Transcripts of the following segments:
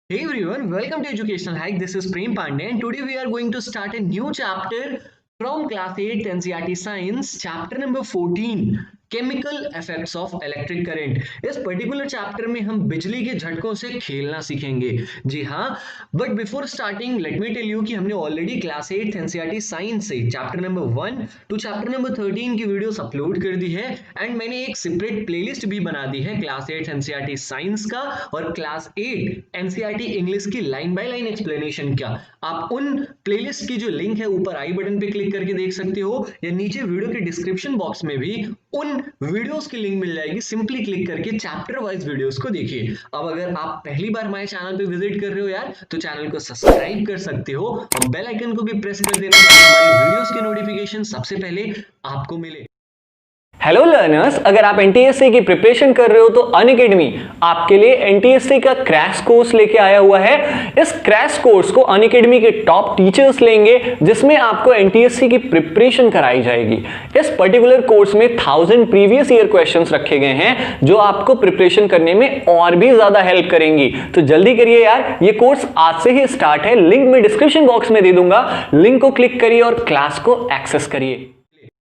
Hey everyone, welcome to Educational Hike. This is Prem Pandey, and today we are going to start a new chapter from Class 8 NCERT Science, chapter number 14, Chemical Effects of Electric Current. इस particular chapter में हम बिजली के झटकों से खेलना सीखेंगे। जी हाँ, but before starting let me tell you कि हमने ऑलरेडी क्लास 8 एनसीईआरटी साइंस से chapter number 1 to chapter number 13 की वीडियोस अपलोड कर दी है एंड मैंने एक सेपरेट प्लेलिस्ट भी बना दी है क्लास 8 एनसीईआरटी साइंस का और क्लास 8 एनसीईआरटी इंग्लिश की लाइन बाय लाइन एक्सप्लेनेशन का। आप उन प्लेलिस्ट की जो लिंक है ऊपर आई बटन पे क्लिक करके देख सकते हो या नीचे वीडियो के डिस्क्रिप्शन बॉक्स में भी उन वीडियोस की लिंक मिल जाएगी। सिंपली क्लिक करके चैप्टर वाइज वीडियोस को देखिए। अब अगर आप पहली बार हमारे चैनल पे विजिट कर रहे हो यार, तो चैनल को सब्सक्राइब कर सकते हो और बेल आइकन को भी प्रेस कर देना ताकि हमारी वीडियोस की नोटिफिकेशन सबसे पहले आपको मिले। हेलो लर्नर्स, अगर आप एनटीएससी की प्रिपरेशन कर रहे हो तो अनअकैडमी आपके लिए एनटीएससी का क्रैश कोर्स लेके आया हुआ है। इस क्रैश कोर्स को अनअकैडमी के टॉप टीचर्स लेंगे जिसमें आपको एनटीएससी की प्रिपरेशन कराई जाएगी। इस पर्टिकुलर कोर्स में 1000 प्रीवियस ईयर क्वेश्चंस रखे गए हैं जो आपको प्रिपरेशन करने में और भी ज्यादा हेल्प करेंगी। तो जल्दी करिए यार, ये कोर्स आज से ही स्टार्ट है। लिंक मैं डिस्क्रिप्शन बॉक्स में दे दूंगा, लिंक को क्लिक करिए और क्लास को एक्सेस करिए।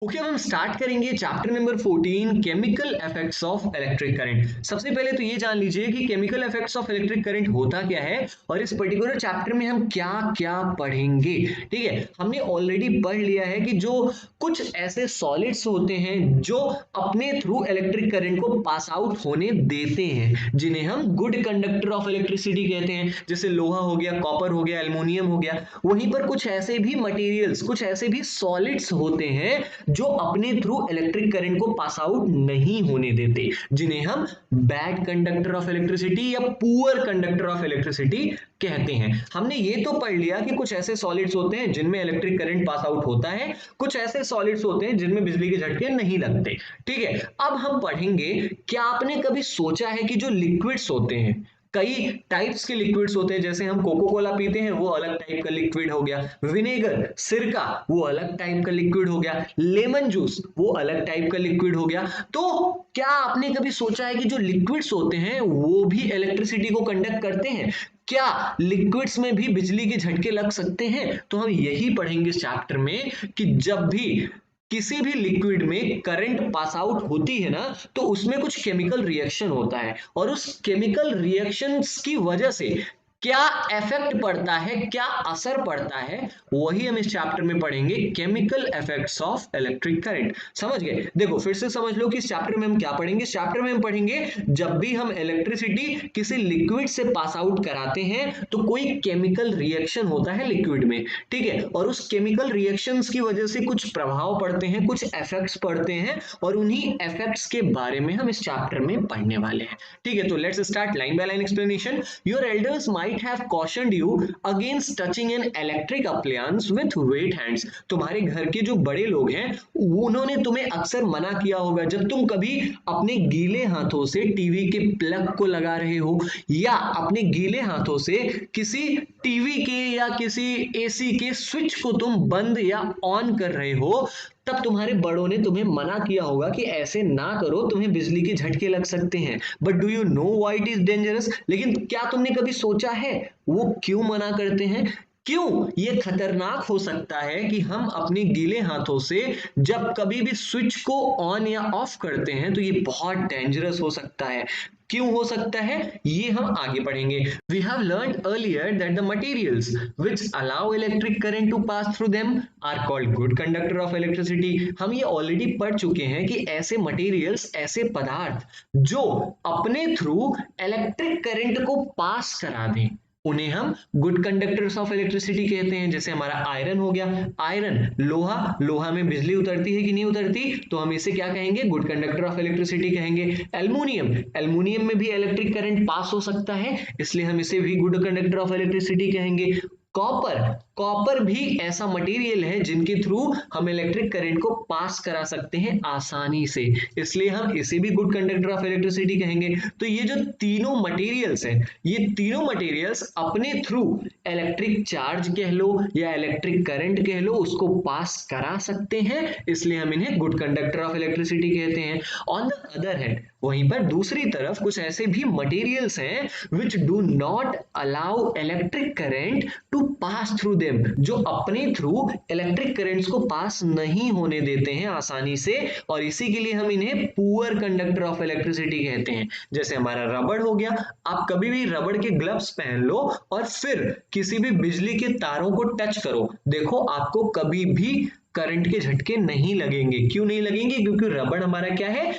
ओके, हम स्टार्ट करेंगे chapter number 14, chemical effects of electric current. सबसे पहले तो ये जान लीजिए कि chemical effects of electric current होता क्या है और इस पर्टिकुलर चैप्टर में हम क्या क्या पढ़ेंगे। ठीक है, हमने ऑलरेडी पढ़ लिया है कि जो कुछ ऐसे सॉलिड्स होते हैं जो अपने थ्रू इलेक्ट्रिक करंट को पास आउट होने देते हैं, जिन्हें हम गुड कंडक्टर ऑफ इलेक्ट्रिसिटी कहते हैं। जैसे लोहा हो गया, कॉपर हो गया, एल्युमिनियम हो गया। वहीं पर कुछ ऐसे भी मटेरियल्स, कुछ ऐसे भी सॉलिड्स होते हैं जो अपने थ्रू इलेक्ट्रिक करंट को पास आउट नहीं होने देते, जिन्हें हम बैड कंडक्टर ऑफ इलेक्ट्रिसिटी या पुअर कंडक्टर ऑफ इलेक्ट्रिसिटी कहते हैं। हमने ये तो पढ़ लिया कि कुछ ऐसे सॉलिड्स होते हैं जिनमें इलेक्ट्रिक करंट पास आउट होता है, कुछ ऐसे सॉलिड्स होते हैं जिनमें बिजली के झटके नहीं लगते। ठीक है, अब हम पढ़ेंगे, क्या आपने कभी सोचा है कि जो लिक्विड्स होते हैं, कई टाइप्स के लिक्विड्स होते हैं। जैसे हम कोको कोला पीते हैं, वो अलग टाइप का लिक्विड हो गया। विनेगर, सिरका, वो अलग टाइप का लिक्विड हो गया। लेमन जूस, वो अलग टाइप का लिक्विड हो गया। तो क्या आपने कभी सोचा है कि जो लिक्विड्स होते हैं वो भी इलेक्ट्रिसिटी को कंडक्ट करते हैं? क्या लिक्विड्स में भी बिजली के झटके लग सकते हैं? तो हम यही पढ़ेंगे इस चैप्टर में कि जब भी किसी भी लिक्विड में करंट पास आउट होती है ना, तो उसमें कुछ केमिकल रिएक्शन होता है और उस केमिकल रिएक्शंस की वजह से क्या इफेक्ट पड़ता है, क्या असर पड़ता है, वही हम इस चैप्टर में पढ़ेंगे, chemical effects of electric current. समझ गए? देखो फिर से समझ लो कि इस चैप्टर में हम क्या पढ़ेंगे। इस चैप्टर में हम पढ़ेंगे जब भी हम इलेक्ट्रिसिटी किसी लिक्विड से पास आउट कराते हैं तो कोई केमिकल रिएक्शन होता है लिक्विड में। ठीक है, और उस केमिकल रिएक्शंस की वजह से कुछ प्रभाव पड़ते हैं, कुछ इफेक्ट्स पड़ते हैं और उन्हीं इफेक्ट्स के बारे में हम इस चैप्टर में पढ़ने वाले हैं। ठीक है, तो let's start line by line explanation. Your elders might have cautioned you against touching an electric appliance with wet hands। तुम्हारे घर के जो बड़े लोग हैं उन्होंने तुम्हें अक्सर मना किया होगा जब तुम कभी अपने गीले हाथों से टीवी के प्लग को लगा रहे हो या अपने गीले हाथों से किसी टीवी के या किसी एसी के स्विच को तुम बंद या ऑन कर रहे हो, तब तुम्हारे बड़ों ने तुम्हें मना किया होगा कि ऐसे ना करो, तुम्हें बिजली के झटके लग सकते हैं। But do you know why it is dangerous? लेकिन क्या तुमने कभी सोचा है वो क्यों मना करते हैं? क्यों ये खतरनाक हो सकता है कि हम अपने गीले हाथों से जब कभी भी स्विच को ऑन या ऑफ करते हैं तो ये बहुत डेंजरस हो सकता है। क्यों हो सकता है ये हम आगे पढ़ेंगे। We have learned earlier that the materials which allow electric current to pass through them are called good conductor of electricity। हम ये ऑलरेडी पढ़ चुके हैं कि ऐसे मटेरियल्स, ऐसे पदार्थ जो अपने थ्रू इलेक्ट्रिक करंट को पास करा दें, उन्हें हम गुड कंडक्टर्स ऑफ इलेक्ट्रिसिटी कहते हैं। जैसे हमारा आयरन हो गया, आयरन लोहा, लोहा में बिजली उतरती है कि नहीं उतरती, तो हम इसे क्या कहेंगे? गुड कंडक्टर ऑफ इलेक्ट्रिसिटी कहेंगे। एल्युमिनियम, एल्युमिनियम में भी इलेक्ट्रिक करंट पास हो सकता है, इसलिए हम इसे भी गुड कंडक्टर ऑफ इलेक्ट्रिसिटी कहेंगे। कॉपर, कॉपर भी ऐसा मटेरियल है जिनके थ्रू हम इलेक्ट्रिक करंट को पास करा सकते हैं आसानी से, इसलिए हम इसे भी गुड कंडक्टर ऑफ इलेक्ट्रिसिटी कहेंगे। तो ये जो तीनों मटेरियल्स हैं, ये तीनों मटेरियल्स अपने थ्रू इलेक्ट्रिक चार्ज कह लो या इलेक्ट्रिक करंट कह लो, उसको पास करा सकते हैं, इसलिए हम इन्हें गुड कंडक्टर ऑफ इलेक्ट्रिसिटी कहते हैं। ऑन द अदर हैंड, वहीं पर दूसरी तरफ कुछ ऐसे भी मटेरियल्स हैं which do not allow electric current to pass through them, जो अपने थ्रू इलेक्ट्रिक करंट्स को पास नहीं होने देते हैं आसानी से, और इसी के लिए हम इन्हें पुअर कंडक्टर ऑफ इलेक्ट्रिसिटी कहते हैं। जैसे हमारा रबड़ हो गया, आप कभी भी रबड़ के ग्लव्स पहन लो और फिर किसी भी बिजली के तारों को टच करो, देखो आपको कभी भी करंट के झटके नहीं लगेंगे। क्यों नहीं लगेंगे? क्योंकि रबड़ हमारा क्या है?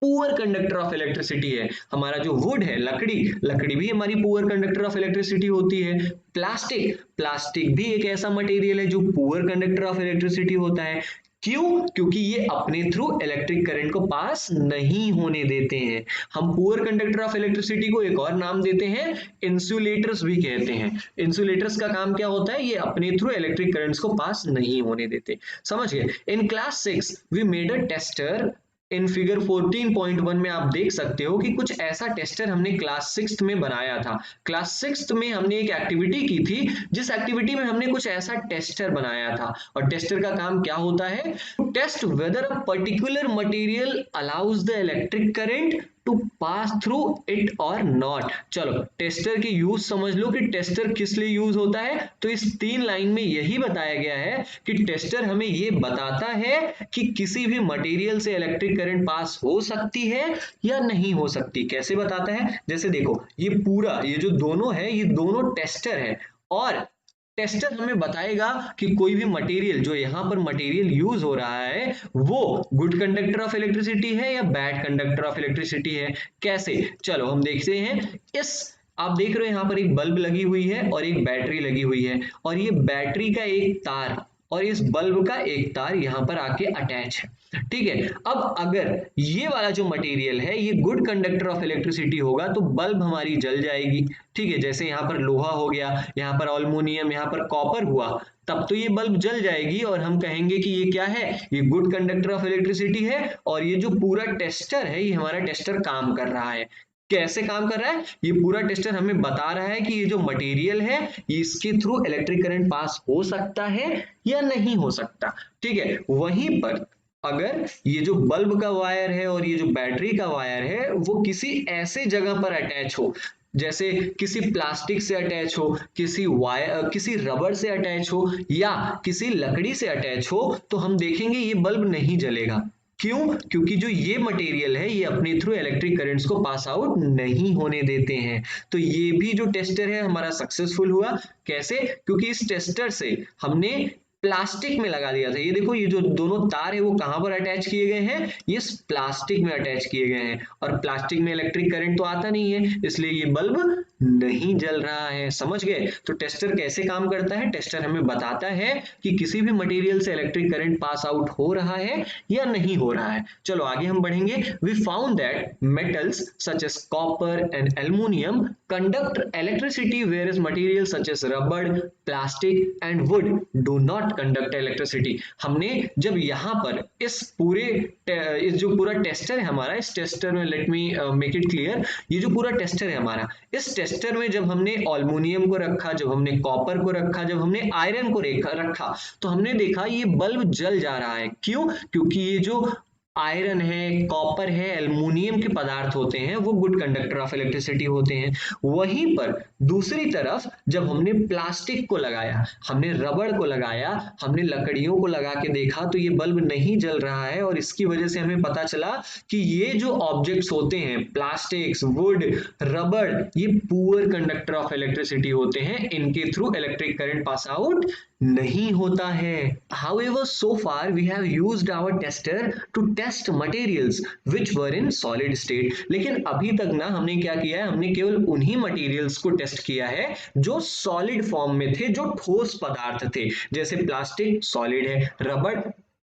पुअर कंडक्टर ऑफ इलेक्ट्रिसिटी है। हमारा जो वुड है, लकड़ी भी हमारी पुअर कंडक्टर ऑफ इलेक्ट्रिसिटी होती है। प्लास्टिक भी एक ऐसा मटेरियल है जो पुअर कंडक्टर ऑफ इलेक्ट्रिसिटी होता है। क्यों? क्योंकि ये अपने थ्रू इलेक्ट्रिक करंट को पास नहीं होने देते हैं। हम पुअर कंडक्टर ऑफ इलेक्ट्रिसिटी को एक और नाम देते हैं, इंसुलेटर्स भी कहते हैं। इंसुलेटर्स का काम क्या होता है? ये अपने थ्रू इलेक्ट्रिक करंट्स को पास नहीं होने देते। समझ गए? In class 6 we made a tester. In figure 14.1 में आप देख सकते हो कि कुछ ऐसा टेस्टर हमने क्लास 6 में बनाया था। क्लास 6 में हमने एक एक्टिविटी की थी, जिस एक्टिविटी में हमने कुछ ऐसा टेस्टर बनाया था। और टेस्टर का काम क्या होता है? To test whether a particular material allows the electric current to pass through it और नॉट। चलो टेस्टर की यूज समझ लो कि टेस्टर किस लिए यूज होता है। तो इस 3 लाइन में यही बताया गया है कि टेस्टर हमें ये बताता है कि किसी भी मटेरियल से इलेक्ट्रिक करंट पास हो सकती है या नहीं हो सकती। कैसे बताता है? जैसे देखो, ये जो दोनों है, ये दोनों टेस्टर है, और टेस्टर हमें बताएगा कि कोई भी मटेरियल, जो यहां पर मटेरियल यूज हो रहा है, वो गुड कंडक्टर ऑफ इलेक्ट्रिसिटी है या बैड कंडक्टर ऑफ इलेक्ट्रिसिटी है। कैसे? चलो हम देखते हैं। आप देख रहे हो यहां पर एक बल्ब लगी हुई है और एक बैटरी लगी हुई है, और ये बैटरी का एक तार और इस बल्ब का एक तार यहां पर आके अटैच है। ठीक है, अब अगर ये वाला जो मटेरियल है ये गुड कंडक्टर ऑफ इलेक्ट्रिसिटी होगा तो बल्ब हमारी जल जाएगी। ठीक है, जैसे यहाँ पर लोहा हो गया, यहाँ पर एल्युमिनियम, यहाँ पर कॉपर हुआ, तब तो ये बल्ब जल जाएगी और हम कहेंगे कि ये क्या है? ये गुड कंडक्टर ऑफ इलेक्ट्रिसिटी है। और ये जो पूरा टेस्टर है, ये हमारा टेस्टर काम कर रहा है। कैसे काम कर रहा है? ये पूरा टेस्टर हमें बता रहा है कि ये जो मटेरियल है, ये इसके थ्रू इलेक्ट्रिक करंट पास हो सकता है या नहीं हो सकता। ठीक है, वहीं पर अगर ये जो बल्ब का वायर है और ये जो बैटरी का वायर है, वो किसी ऐसे जगह पर अटैच हो, जैसे किसी प्लास्टिक से अटैच हो, किसी रबड़ से अटैच हो, या किसी लकड़ी से अटैच हो, तो हम देखेंगे ये बल्ब नहीं जलेगा। क्यों? क्योंकि जो ये मटेरियल है, ये अपने थ्रू इलेक्ट्रिक करंट्स को पास आउट नहीं होने देते हैं। तो ये भी जो टेस्टर है हमारा सक्सेसफुल हुआ। कैसे? क्योंकि इस टेस्टर से हमने प्लास्टिक में लगा दिया था। ये देखो, ये जो दोनों तार है वो कहां पर अटैच किए गए हैं? ये प्लास्टिक में अटैच किए गए हैं, और प्लास्टिक में इलेक्ट्रिक करंट तो आता नहीं है, इसलिए ये बल्ब नहीं जल रहा है। समझ गए? तो टेस्टर कैसे काम करता है? टेस्टर हमें बताता है कि किसी भी मटेरियल से इलेक्ट्रिक करंट पास आउट हो रहा है या नहीं हो रहा है। चलो आगे हम बढ़ेंगे। We found that metals such as copper and aluminium conduct electricity, whereas material such as rubber, plastic and wood do not conduct electricity. हमने जब यहाँ पर इस जो पूरा टेस्टर है हमारा, इस टेस्टर में let me make it clear, ये जो पूरा टेस्टर है हमारा, इस टेस्टर में जब हमने एल्युमिनियम को रखा, जब हमने कॉपर को रखा, जब हमने आयरन को रखा, तो हमने देखा ये बल्ब जल जा रहा है। क्यों? क्योंकि ये जो आयरन है, कॉपर है, एल्युमिनियम के पदार्थ होते हैं, वो गुड कंडक्टर ऑफ इलेक्ट्रिसिटी होते हैं। वहीं पर दूसरी तरफ जब हमने प्लास्टिक को लगाया, हमने रबड़ को लगाया, हमने लकड़ियों को लगा के देखा, तो ये बल्ब नहीं जल रहा है। और इसकी वजह से हमें पता चला कि ये जो ऑब्जेक्ट्स होते हैं, प्लास्टिक्स, वुड, रबड़, ये पुअर कंडक्टर ऑफ इलेक्ट्रिसिटी होते हैं, इनके through electric current pass out नहीं होता है। However, so far we have used our tester to test materials which were in solid state. लेकिन अभी तक ना हमने क्या किया है? हमने केवल उन्हीं मटेरियल्स को टेस्ट किया है जो सॉलिड फॉर्म में थे, जो ठोस पदार्थ थे। जैसे प्लास्टिक सॉलिड है, रबड़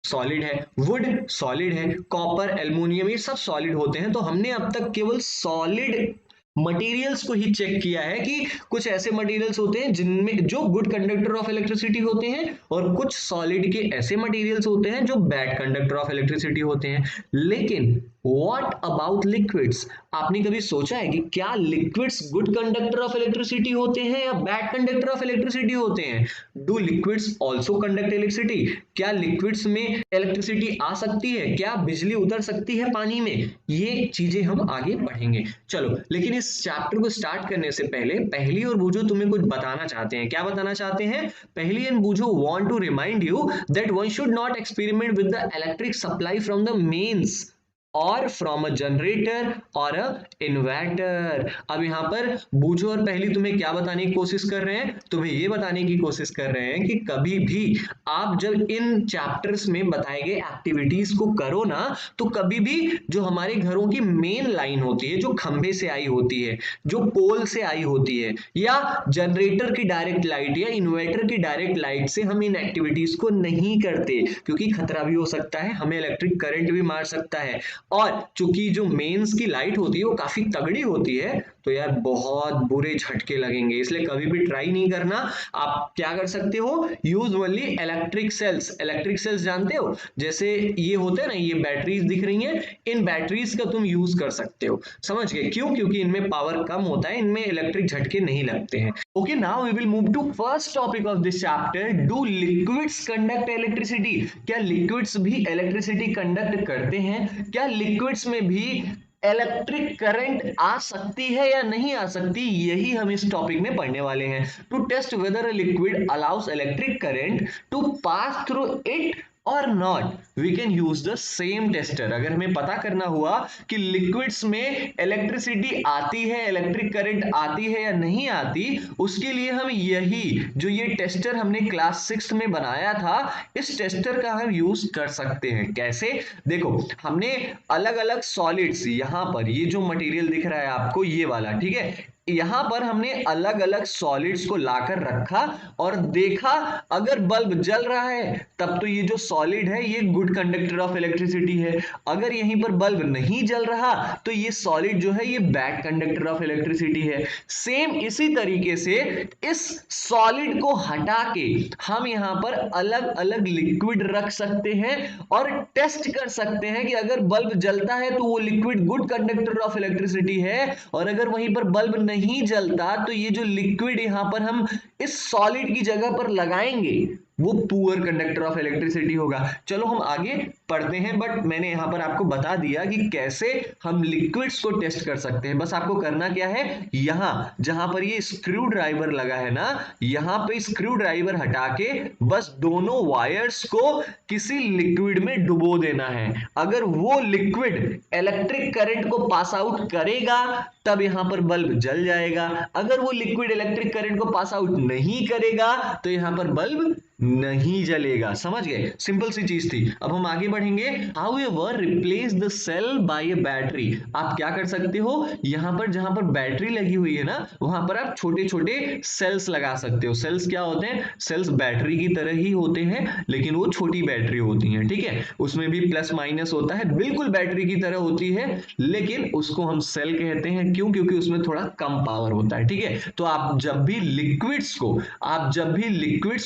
सॉलिड है, वुड सॉलिड है, कॉपर, एल्युमिनियम, ये सब सॉलिड होते हैं। तो हमने अब तक केवल सॉलिड मटेरियल्स को ही चेक किया है कि कुछ ऐसे मटेरियल्स होते हैं जिनमें जो गुड कंडक्टर ऑफ इलेक्ट्रिसिटी होते हैं, और कुछ सॉलिड के ऐसे मटेरियल्स होते हैं जो बैड कंडक्टर ऑफ इलेक्ट्रिसिटी होते हैं। लेकिन व्हाट अबाउट लिक्विड्स? आपने कभी सोचा है कि क्या liquids good conductor of electricity होते हैं या बैड कंडक्टर ऑफ इलेक्ट्रिसिटी होते हैं? Do liquids also conduct electricity? क्या लिक्विड्स में इलेक्ट्रिसिटी आ सकती है? क्या बिजली उतर सकती है पानी में? ये चीजें हम आगे पढ़ेंगे। चलो, लेकिन इस चैप्टर को स्टार्ट करने से पहले पहली और बूझो तुम्हें कुछ बताना चाहते हैं। क्या बताना चाहते हैं? Paheli and Boojho want to remind you that one should not experiment with the electric supply from the mains or from a generator or an inverter. अब यहां पर बूझो और पहली तुम्हें क्या बताने की कोशिश कर रहे हैं? तुम्हें यह बताने की कोशिश कर रहे हैं कि कभी भी आप जब इन चैप्टर्स में बताए गए एक्टिविटीज को करो ना, तो कभी भी जो हमारे घरों की मेन लाइन होती है, जो खंभे से आई होती है, जो पोल से आई होती है, या जनरेटर की डायरेक्ट लाइट या इन्वर्टर की डायरेक्ट लाइट से हम इन एक्टिविटीज को नहीं करते, क्योंकि खतरा भी हो सकता है, हमें इलेक्ट्रिक करंट भी मार सकता है। और चूंकि जो मेंस की लाइट होती है वो काफी तगड़ी होती है, तो यार बहुत बुरे झटके लगेंगे, इसलिए कभी भी ट्राई नहीं करना। आप क्या कर सकते हो? Use only electric sales. Electric sales जानते हो, जैसे ये होते हैं ना, ये बैटरीज दिख रही हैं, इन बैटरीज का तुम यूज कर सकते हो। समझ गए? क्यों? क्योंकि इनमें पावर कम होता है, इनमें इलेक्ट्रिक झटके नहीं लगते हैं। Okay, now we will move to first topic of this chapter. Do liquids conduct electricity? क्या लिक्विड्स भी इलेक्ट्रिसिटी कंडक्ट करते हैं? क्या लिक्विड्स में भी इलेक्ट्रिक करंट आ सकती है या नहीं आ सकती? यही हम इस टॉपिक में पढ़ने वाले हैं। To test whether a liquid allows electric current to pass through it और not we can use the same tester. अगर हमें पता करना हुआ कि लिक्विड्स में इलेक्ट्रिसिटी आती है, इलेक्ट्रिक करंट आती है या नहीं आती, उसके लिए हम यही जो ये टेस्टर हमने क्लास 6 में बनाया था, इस टेस्टर का हम यूज कर सकते हैं। कैसे? देखो, हमने अलग अलग सॉलिड्स, यहां पर ये जो मटेरियल दिख रहा है आपको, ये वाला, ठीक है, यहां पर हमने अलग अलग सॉलिड्स को लाकर रखा और देखा, अगर बल्ब जल रहा है तब तो ये जो सॉलिड है ये गुड कंडक्टर ऑफ इलेक्ट्रिसिटी है, अगर यहीं पर बल्ब नहीं जल रहा तो ये सॉलिड जो है ये बैड कंडक्टर ऑफ इलेक्ट्रिसिटी है। सेम इसी तरीके से इस सॉलिड को हटा के हम यहां पर अलग अलग लिक्विड रख सकते हैं और टेस्ट कर सकते हैं कि अगर बल्ब जलता है तो वो liquid good conductor of electricity है, और अगर वहीं पर बल्ब नहीं जलता तो ये जो लिक्विड यहां पर हम इस सॉलिड की जगह पर लगाएंगे वो पुअर कंडक्टर ऑफ इलेक्ट्रिसिटी होगा। चलो हम आगे पढ़ते हैं, बट मैंने यहां पर आपको बता दिया कि कैसे हम लिक्विड्स को टेस्ट कर सकते हैं। बस आपको करना क्या है, यहां जहां पर ये स्क्रू ड्राइवर लगा है ना, यहां पे स्क्रू ड्राइवर हटा के बस दोनों वायर्स को किसी लिक्विड में डुबो देना है। अगर वो लिक्विड इलेक्ट्रिक करंट को पास आउट करेगा तब यहां पर बल्ब जल जाएगा, अगर वो लिक्विड इलेक्ट्रिक करंट को पास आउट नहीं करेगा तो यहां पर बल्ब नहीं जलेगा। समझ गए? सिंपल सी चीज थी। अब हम आगे बढ़ेंगे। However replace the cell by a battery. आप क्या कर सकते हो, यहां पर जहां पर बैटरी लगी हुई है ना, वहां पर आप छोटे छोटे सेल्स लगा सकते हो। सेल्स क्या होते हैं? सेल्स बैटरी की तरह ही होते हैं, लेकिन वो छोटी बैटरी होती हैं, ठीक है, उसमें भी प्लस माइनस होता है, बिल्कुल बैटरी की तरह होती है, लेकिन उसको हम सेल कहते हैं। क्यों? क्योंकि उसमें थोड़ा कम पावर होता है, ठीक है। तो आप जब भी लिक्विड्स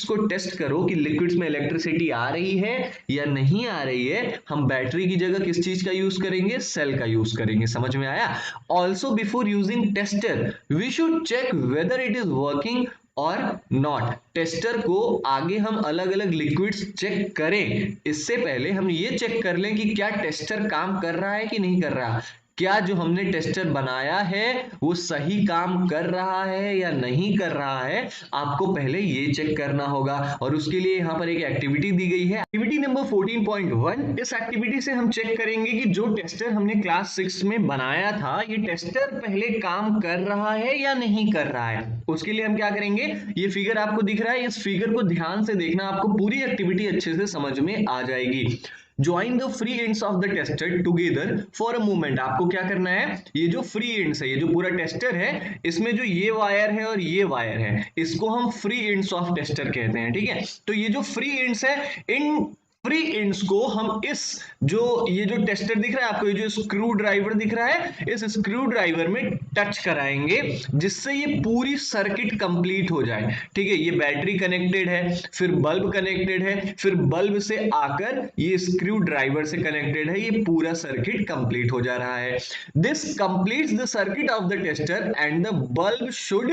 को टेस्ट करो कि लिक्विड्स में इलेक्ट्रिसिटी आ रही है या नहीं आ रही है, हम बैटरी की जगह किस चीज का यूज करेंगे? सेल का यूज करेंगे। समझ में आया? Also before using tester we should check whether it is working और नॉट। टेस्टर को आगे हम अलग अलग लिक्विड्स चेक करें, इससे पहले हम ये चेक कर लें कि क्या टेस्टर काम कर रहा है कि नहीं कर रहा, क्या जो हमने टेस्टर बनाया है वो सही काम कर रहा है या नहीं कर रहा है। आपको पहले ये चेक करना होगा, और उसके लिए यहां पर एक एक्टिविटी दी गई है, एक्टिविटी नंबर 14.1। इस एक्टिविटी से हम चेक करेंगे कि जो टेस्टर हमने क्लास 6 में बनाया था, ये टेस्टर पहले काम कर रहा है या नहीं कर रहा है। उसके लिए हम क्या करेंगे, ये फिगर आपको दिख रहा है, इस फिगर को ध्यान से देखना, आपको पूरी एक्टिविटी अच्छे से समझ में आ जाएगी। Join the free ends of the tester together for a moment. आपको क्या करना है, ये जो फ्री एंड्स है, ये जो पूरा टेस्टर है, इसमें जो ये वायर है और ये वायर है, इसको हम फ्री एंड्स ऑफ टेस्टर कहते हैं, ठीक है। तो ये जो फ्री एंड्स है, इन फ्री एंड्स को हम इस ये जो टेस्टर दिख रहा है आपको, ये जो स्क्रू ड्राइवर दिख रहा है, इस स्क्रू ड्राइवर में टच कराएंगे जिससे ये पूरी सर्किट कंप्लीट हो जाए। ठीक है, ये बैटरी कनेक्टेड है, फिर बल्ब कनेक्टेड है, फिर बल्ब से आकर ये स्क्रू ड्राइवर से कनेक्टेड है, ये पूरा सर्किट कंप्लीट हो जा रहा है। This completes the circuit of the tester and the bulb should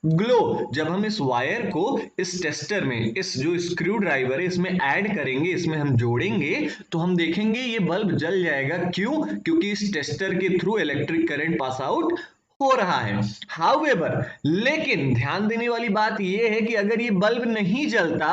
glow. जब हम इस वायर को इस टेस्टर में, इस जो स्क्रू ड्राइवर है इसमें ऐड करेंगे, इसमें हम जोड़ेंगे, तो हम देखेंगे ये बल्ब जल जाएगा। क्यों? क्योंकि इस टेस्टर के through electric current pass out हो रहा है। However, लेकिन ध्यान देने वाली बात यह है कि अगर ये बल्ब नहीं जलता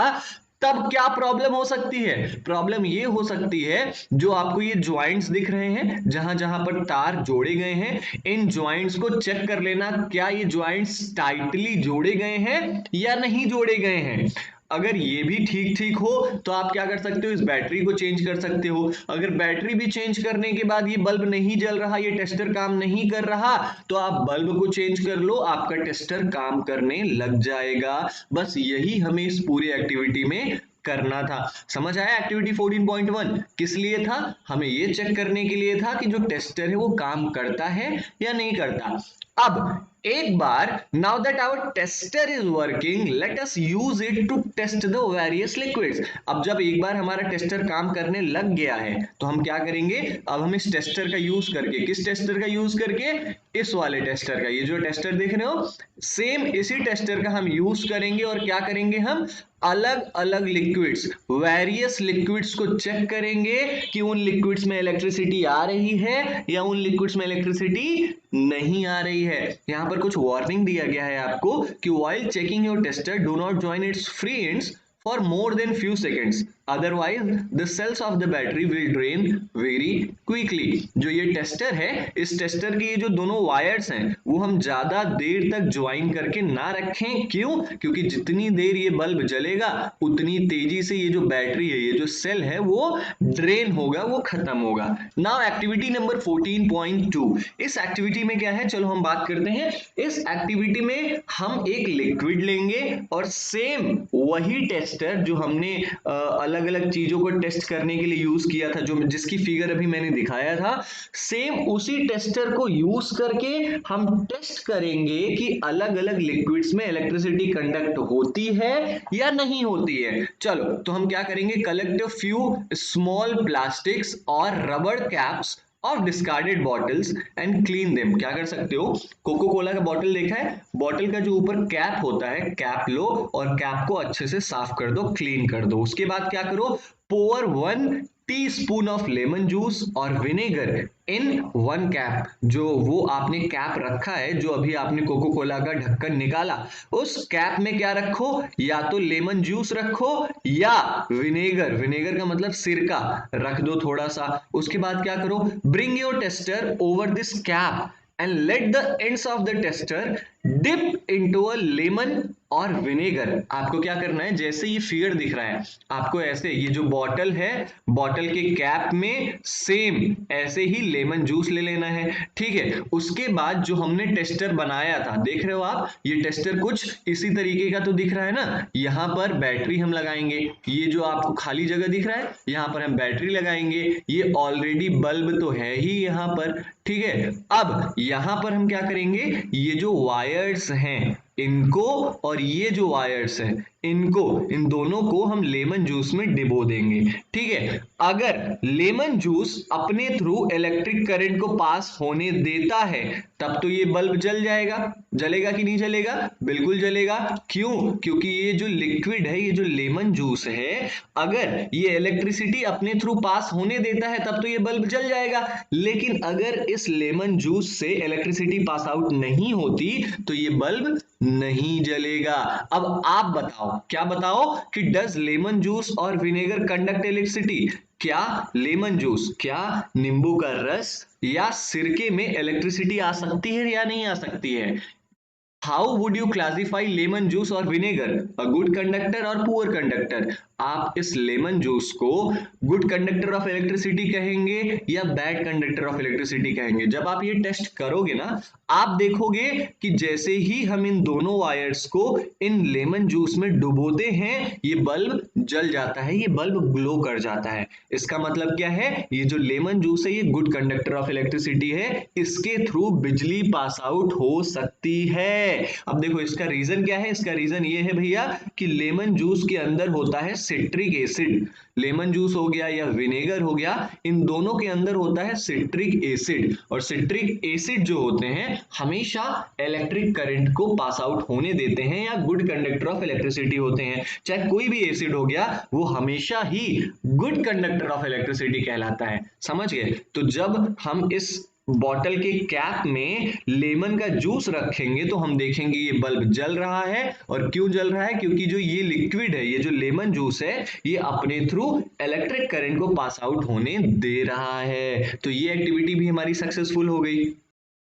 तब क्या प्रॉब्लम हो सकती है? प्रॉब्लम ये हो सकती है, जो आपको ये ज्वाइंट्स दिख रहे हैं, जहां जहां पर तार जोड़े गए हैं, इन ज्वाइंट्स को चेक कर लेना, क्या ये ज्वाइंट्स टाइटली जोड़े गए हैं या नहीं जोड़े गए हैं। अगर ये भी ठीक ठीक हो तो आप क्या कर सकते हो, इस बैटरी को चेंज कर सकते हो। अगर बैटरी भी चेंज करने के बाद ये बल्ब नहीं जल रहा, ये टेस्टर काम नहीं कर रहा, तो आप बल्ब को चेंज कर लो, आपका टेस्टर काम करने लग जाएगा। बस यही हमें इस पूरी एक्टिविटी में करना था। समझ आया? एक्टिविटी 14.1 किस लिए था? हमें ये चेक करने के लिए था कि जो टेस्टर है वो काम करता है या नहीं करता। अब एक बार, now that our tester is working, let us use it to test the various liquids. अब जब एक बार हमारा टेस्टर काम करने लग गया है तो हम क्या करेंगे, अब हम इस टेस्टर का यूज करके, किस टेस्टर का यूज करके, इस वाले टेस्टर का, ये जो टेस्टर देख रहे हो, सेम इसी टेस्टर का हम यूज करेंगे और क्या करेंगे, हम अलग अलग लिक्विड्स, वेरियस लिक्विड्स को चेक करेंगे कि उन लिक्विड्स में इलेक्ट्रिसिटी आ रही है या उन लिक्विड्स में इलेक्ट्रिसिटी नहीं आ रही है। यहां पर कुछ वार्निंग दिया गया है आपको कि while checking your tester do not join it's free ends for more than few seconds, otherwise the cells of the battery will drain very quickly। जो ये टेस्टर है, इस टेस्टर के ये जो दोनों वायर्स हैं वो हम ज्यादा देर तक ज्वाइन करके ना रखें। क्यों? क्योंकि जितनी देर ये बल्ब जलेगा उतनी तेजी से ये जो बैटरी है, ये जो सेल है, वो ड्रेन होगा, वो खत्म होगा। नाउ एक्टिविटी नंबर 14.2, इस एक्टिविटी में क्या है, चलो हम बात करते हैं। इस एक्टिविटी में हम एक लिक्विड लेंगे और सेम वही टेस्टर जो हमने अलग अलग चीजों को टेस्ट करने के लिए यूज किया था, जो जिसकी फिगर अभी मैंने दिखाया था, सेम उसी टेस्टर को यूज करके हम टेस्ट करेंगे कि अलग अलग लिक्विड्स में इलेक्ट्रिसिटी कंडक्ट होती है या नहीं होती है। चलो, तो हम क्या करेंगे, collect a few small plastics or rubber caps of discarded bottles and clean them. क्या कर सकते हो, कोको कोला का बॉटल देखा है, बॉटल का जो ऊपर कैप होता है, कैप लो और कैप को अच्छे से साफ कर दो, क्लीन कर दो। उसके बाद क्या करो, पोर 1 टीस्पून ऑफ लेमन जूस और विनेगर इन 1 कैप। जो वो आपने कैप रखा है, जो अभी आपने कोको कोला का ढक्कन निकाला, उस कैप में क्या रखो, या तो लेमन जूस रखो या विनेगर, विनेगर का मतलब सिरका, रख दो थोड़ा सा। उसके बाद क्या करो, bring your tester over this cap and let the ends of the tester dip into a lemon और विनेगर। आपको क्या करना है, जैसे ये फिगर दिख रहा है आपको, ऐसे ये जो बॉटल है, बॉटल के कैप में सेम ऐसे ही लेमन जूस ले लेना है। ठीक है, उसके बाद जो हमने टेस्टर बनाया था, देख रहे हो आप, ये टेस्टर कुछ इसी तरीके का तो दिख रहा है ना। यहां पर बैटरी हम लगाएंगे, ये जो आपको खाली जगह दिख रहा है यहां पर हम बैटरी लगाएंगे। ये ऑलरेडी बल्ब तो है ही यहां पर। ठीक है, अब यहां पर हम क्या करेंगे, ये जो वायर्स हैं इनको और ये जो वायर्स हैं इनको, इन दोनों को हम लेमन जूस में डिबो देंगे। ठीक है, अगर लेमन जूस अपने थ्रू इलेक्ट्रिक करंट को पास होने देता है तब तो ये बल्ब जल जाएगा। जलेगा कि नहीं जलेगा? बिल्कुल जलेगा। क्यों? क्योंकि ये जो लिक्विड है, ये जो लेमन जूस है, अगर ये इलेक्ट्रिसिटी अपने थ्रू पास होने देता है तब तो ये बल्ब जल जाएगा। लेकिन अगर इस लेमन जूस से इलेक्ट्रिसिटी पास आउट नहीं होती तो ये बल्ब नहीं जलेगा। अब आप बताओ, क्या बताओ कि डज लेमन जूस और विनेगर कंडक्ट इलेक्ट्रिसिटी? क्या लेमन जूस, क्या नींबू का रस या सिरके में इलेक्ट्रिसिटी आ सकती है या नहीं आ सकती है? How would you classify lemon juice और विनेगर, अ गुड कंडक्टर और पुअर कंडक्टर? आप इस लेमन जूस को गुड कंडक्टर ऑफ इलेक्ट्रिसिटी कहेंगे या बैड कंडक्टर ऑफ इलेक्ट्रिसिटी कहेंगे? जब आप ये टेस्ट करोगे ना, आप देखोगे कि जैसे ही हम इन दोनों वायर्स को इन लेमन जूस में डुबोते हैं, ये बल्ब जल जाता है, ये बल्ब ग्लो कर जाता है। इसका मतलब क्या है? ये जो लेमन जूस है ये गुड कंडक्टर ऑफ इलेक्ट्रिसिटी है, इसके थ्रू बिजली पास आउट हो सकती है। अब देखो इसका रीजन क्या है? इसका रीजन ये है भैया कि लेमन जूस के अंदर होता है सिट्रिक एसिड। लेमन जूस हो गया या विनेगर हो गया, इन दोनों के अंदर होता है सिट्रिक एसिड, और सिट्रिक एसिड जो होते हैं हमेशा इलेक्ट्रिक करंट को पास आउट होने देते हैं या गुड कंडक्टर ऑफ इलेक्ट्रिसिटी होते हैं। चाहे कोई भी एसिड हो गया, वो हमेशा ही गुड कंडक्टर ऑफ इलेक्ट्रिसिटी कहलाता है। समझ गए? तो जब हम इस बॉटल के कैप में लेमन का जूस रखेंगे तो हम देखेंगे ये बल्ब जल रहा है। और क्यों जल रहा है? क्योंकि जो ये लिक्विड है, ये जो लेमन जूस है, ये अपने थ्रू इलेक्ट्रिक करंट को पास आउट होने दे रहा है। तो ये एक्टिविटी भी हमारी सक्सेसफुल हो गई।